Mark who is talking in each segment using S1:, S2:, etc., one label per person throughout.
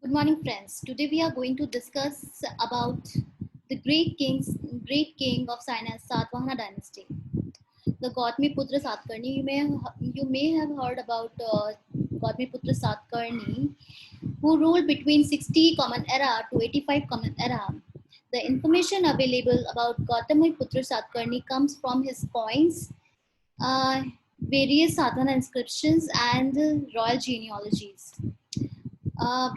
S1: Good morning, friends. Today we are going to discuss about the great king of Satvahana dynasty, the Gautamiputra Satkarni. You may have heard about Gautamiputra Satkarni, who ruled between 60 Common Era to 85 Common Era. The information available about Gautamiputra Satkarni comes from his coins, uh, various sadhana inscriptions, and royal genealogies. Uh,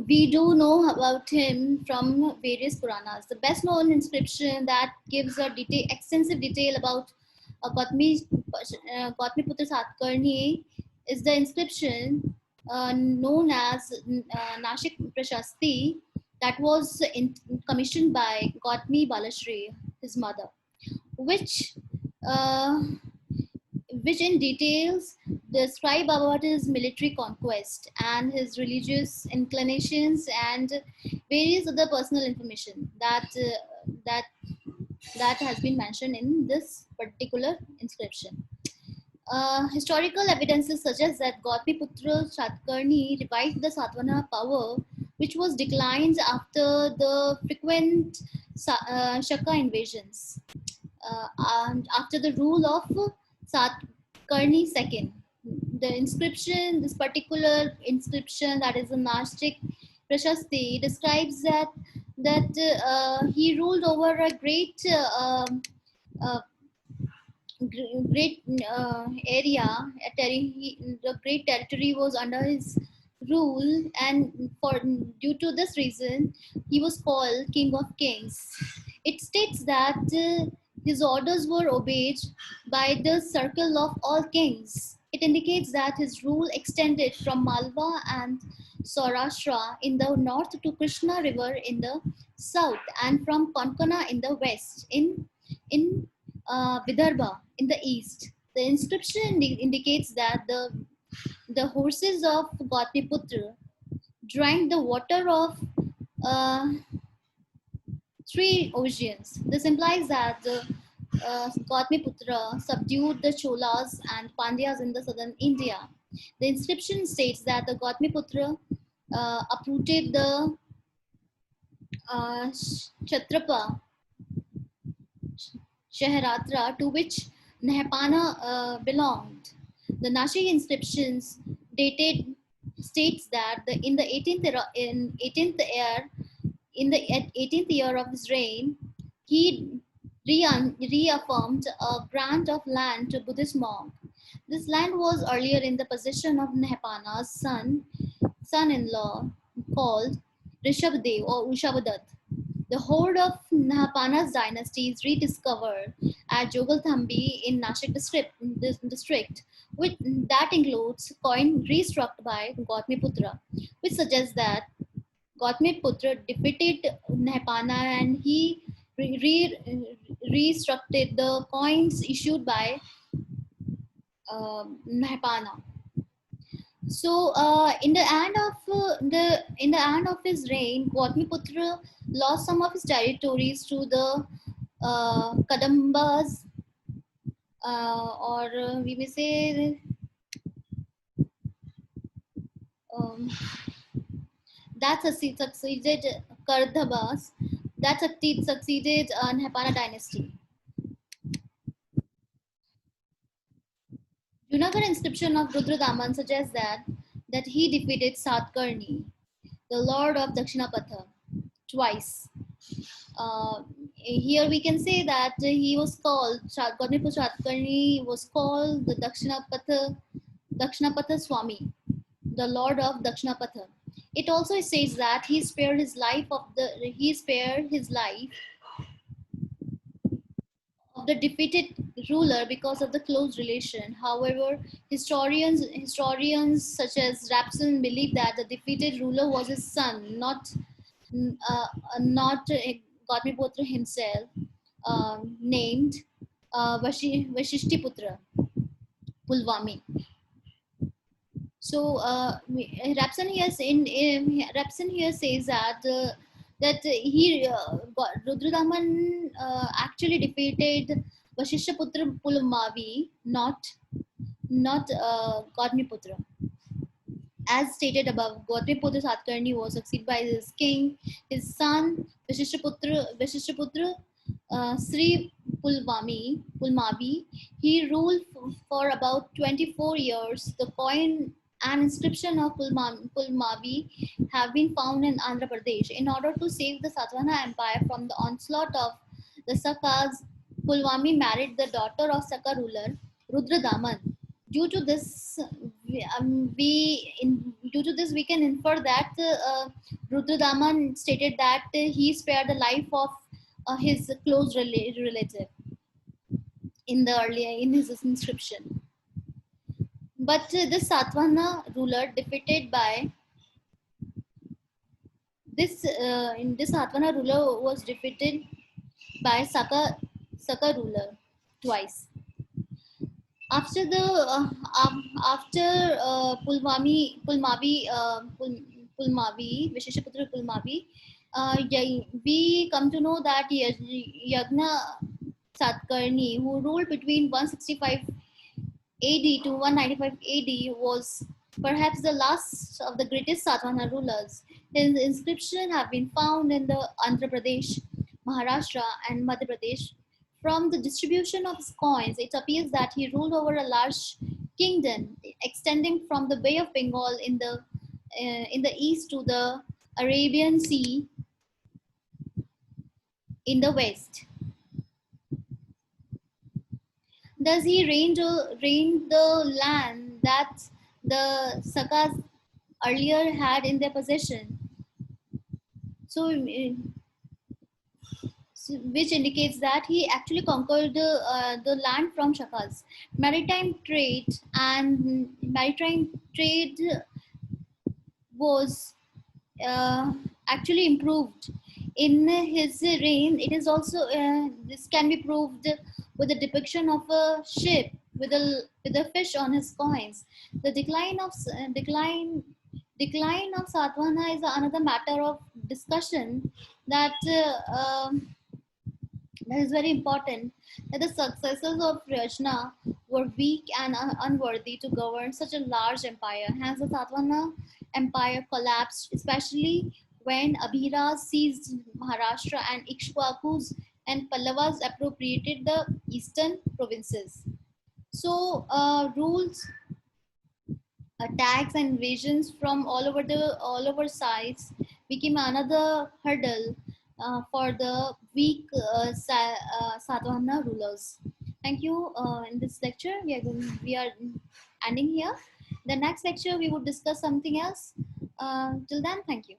S1: we do know about him from various Puranas. The best known inscription that gives a extensive detail about Gautamiputra Satkarni is the inscription known as Nashik Prashasti, that was commissioned by Gautami Balashri, his mother, which uh, which in details describe about his military conquest and his religious inclinations and various other personal information that that has been mentioned in this particular inscription. Historical evidences suggest that Gautamiputra Satkarni revived the Satvana power, which was declined after the frequent Shaka invasions and after the rule of Satkarni II. This particular inscription, that is a Nashik Prashasti, describes that he ruled over a uh, great area. The great territory was under his rule, and for due to this reason, he was called King of Kings. It states that his orders were obeyed by the circle of all kings. It indicates that his rule extended from Malwa and Saurashtra in the north to Krishna River in the south, and from Konkana in the west. In Vidarbha in the east. The inscription indicates that the horses of Gautamiputra drank the water of uh, three oceans. This implies that Gautamiputra subdued the Cholas and Pandyas in the southern India. The inscription states that the Gautamiputra uprooted the Kshatrapa Shaharatra, to which Nehapana belonged. The Nashik inscriptions dated states that in the 18th year of his reign, he reaffirmed a grant of land to Buddhist monk. This land was earlier in the possession of Nehapana's son-in-law called Rishabdev or Ushabhadat. The hoard of Nahapana's dynasty is rediscovered at Jogalthambi in Nashik district, which that includes coin restruck by Gautamiputra, which suggests that Gautamiputra defeated Nahapana and he restructured the coins issued by Nahapana. So, in the end of his reign, Gautamiputra lost some of his territories to the Kadambas, or we may say um, that succeeded Kardhabas, that succeeded Nehapana dynasty. Junagadh inscription of Rudradaman suggests that he defeated Satkarni, the lord of Dakshinapatha, twice. Here we can say that he was called Gautamiputra Satkarni was called the Dakshinapatha Swami, the lord of Dakshinapatha. It also says that he spared his life of the defeated ruler because of the close relation. However, historians such as Rapson believe that the defeated ruler was his son, not Gautamiputra himself, named Vashishtiputra Pulvami. So Rapson here says that Rudradaman actually defeated Vashishtiputra Pulvami, not Gautamiputra. As stated above, Gautamiputra Satkarni was succeeded by his king, his son Vishishtaputra Sri Pulmavi. He ruled for about 24 years. The coin and inscription of Pulmavi have been found in Andhra Pradesh. In order to save the Satavahana Empire from the onslaught of the Sakas, Pulwami married the daughter of Saka ruler Rudradaman. Due to this, due to this we can infer that Rudradaman stated that he spared the life of his close relative in the earlier in his inscription. But this Satvana ruler defeated by this in this Satvana ruler was defeated by Saka ruler twice. After the after Pulmavi, Visheshaputra Pulmavi, we come to know that Yagna Satkarni, who ruled between 165 AD to 195 AD, was perhaps the last of the greatest Satvana rulers. His inscriptions have been found in the Andhra Pradesh, Maharashtra, and Madhya Pradesh. From the distribution of his coins, it appears that he ruled over a large kingdom extending from the Bay of Bengal in the east to the Arabian Sea in the west. Thus, he reigned the land that the Sakas earlier had in their possession. So, which indicates that he actually conquered the land from Shakas. Maritime trade was actually improved in his reign. It is also this can be proved with the depiction of a ship with a fish on his coins. The decline of Satvana is another matter of discussion that that is very important, that the successors of Rajna were weak and unworthy to govern such a large empire. Hence, the Satvana Empire collapsed, especially when Abhiras seized Maharashtra and Ikshwakus and Pallavas appropriated the eastern provinces. So, rules, attacks, and invasions from all over sides became another hurdle for the weak Satvahana rulers. Thank you. In this lecture, we are ending here. The next lecture we would discuss something else. Till then, thank you.